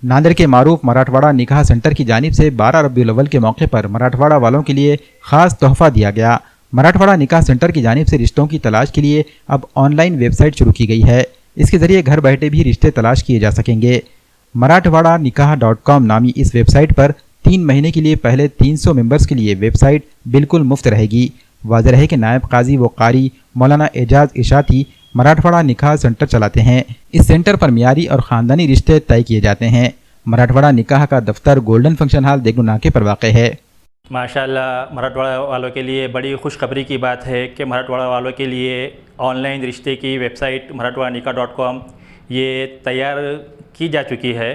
नांदेड़ के मारूफ मराठवाड़ा निकाह सेंटर की जानिब से 12 रबीउल अव्वल के मौके पर मराठवाड़ा वालों के लिए खास तोहफा दिया गया। मराठवाड़ा निकाह सेंटर की जानिब से रिश्तों की तलाश के लिए अब ऑनलाइन वेबसाइट शुरू की गई है। इसके जरिए घर बैठे भी रिश्ते तलाश किए जा सकेंगे। मराठवाड़ा निकाह.com नामी इस वेबसाइट पर 3 महीने के लिए पहले 300 मेंबर्स के लिए वेबसाइट बिल्कुल मुफ्त रहेगी। वाज़ेह है कि नायब काजी व कारी मौलाना एजाज इशाती मराठवाड़ा निकाह सेंटर चलाते हैं। इस सेंटर पर मियारी और ख़ानदानी रिश्ते तय किए जाते हैं। मराठवाड़ा निकाह का दफ्तर गोल्डन फंक्शन हॉल देगलू नाके पर वाक़ है। माशाल्लाह मराठवाड़ा वालों के लिए बड़ी खुशखबरी की बात है कि मराठवाड़ा वालों के लिए ऑनलाइन रिश्ते की वेबसाइट मराठवाड़ा निकाह.com ये तैयार की जा चुकी है।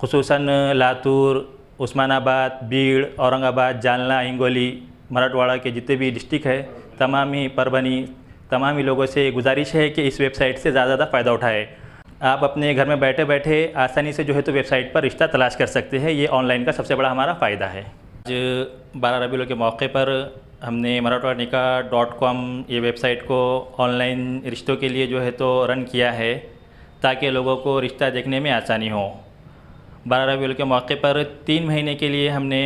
खुसूसन लातूर, उस्मानाबाद, बीड़, औरंगाबाद, जालना, हिंगोली, मराठवाड़ा के जितने भी डिस्ट्रिक्ट है तमामी परभनी तमामी लोगों से गुजारिश है कि इस वेबसाइट से ज़्यादा फ़ायदा उठाएं। आप अपने घर में बैठे बैठे आसानी से जो है तो वेबसाइट पर रिश्ता तलाश कर सकते हैं। ये ऑनलाइन का सबसे बड़ा हमारा फ़ायदा है। आज 12 रबीउल के मौके पर हमने मराठवाड़ा निकाह.com ये वेबसाइट को ऑनलाइन रिश्तों के लिए जो है तो रन किया है ताकि लोगों को रिश्ता देखने में आसानी हो। 12 रबीउल के मौके पर 3 महीने के लिए हमने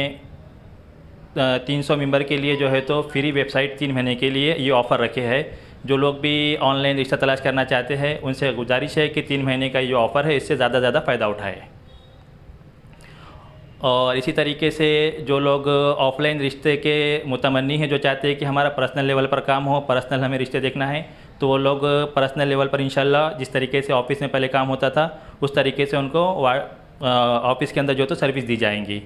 300 मेंबर के लिए जो है तो फ्री वेबसाइट 3 महीने के लिए ये ऑफ़र रखे है। जो लोग भी ऑनलाइन रिश्ता तलाश करना चाहते हैं उनसे गुजारिश है कि 3 महीने का ये ऑफ़र है, इससे ज़्यादा फ़ायदा उठाएं। और इसी तरीके से जो लोग ऑफ़लाइन रिश्ते के मुतमन्नी हैं, जो चाहते हैं कि हमारा पर्सनल लेवल पर काम हो, पर्सनल हमें रिश्ते देखना है, तो वो लोग पर्सनल लेवल पर इंशाल्लाह जिस तरीके से ऑफ़िस में पहले काम होता था उस तरीके से उनको ऑफ़िस के अंदर जो तो सर्विस दी जाएंगी।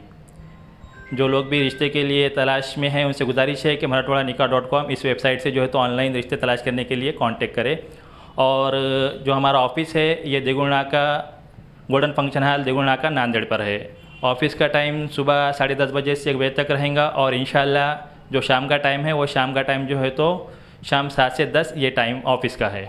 जो लोग भी रिश्ते के लिए तलाश में हैं उनसे गुजारिश है कि मराठवाड़ा निकाह.com इस वेबसाइट से जो है तो ऑनलाइन रिश्ते तलाश करने के लिए कांटेक्ट करें। और जो हमारा ऑफ़िस है ये देगलू नाका गोल्डन फंक्शन हॉल देगलू नाका नांदेड़ पर है। ऑफ़िस का टाइम सुबह 10:30 बजे से 1 बजे तक रहेगा और इंशाल्लाह जो शाम का टाइम है वो शाम का टाइम जो है तो शाम 7 से 10 ये टाइम ऑफ़िस का है।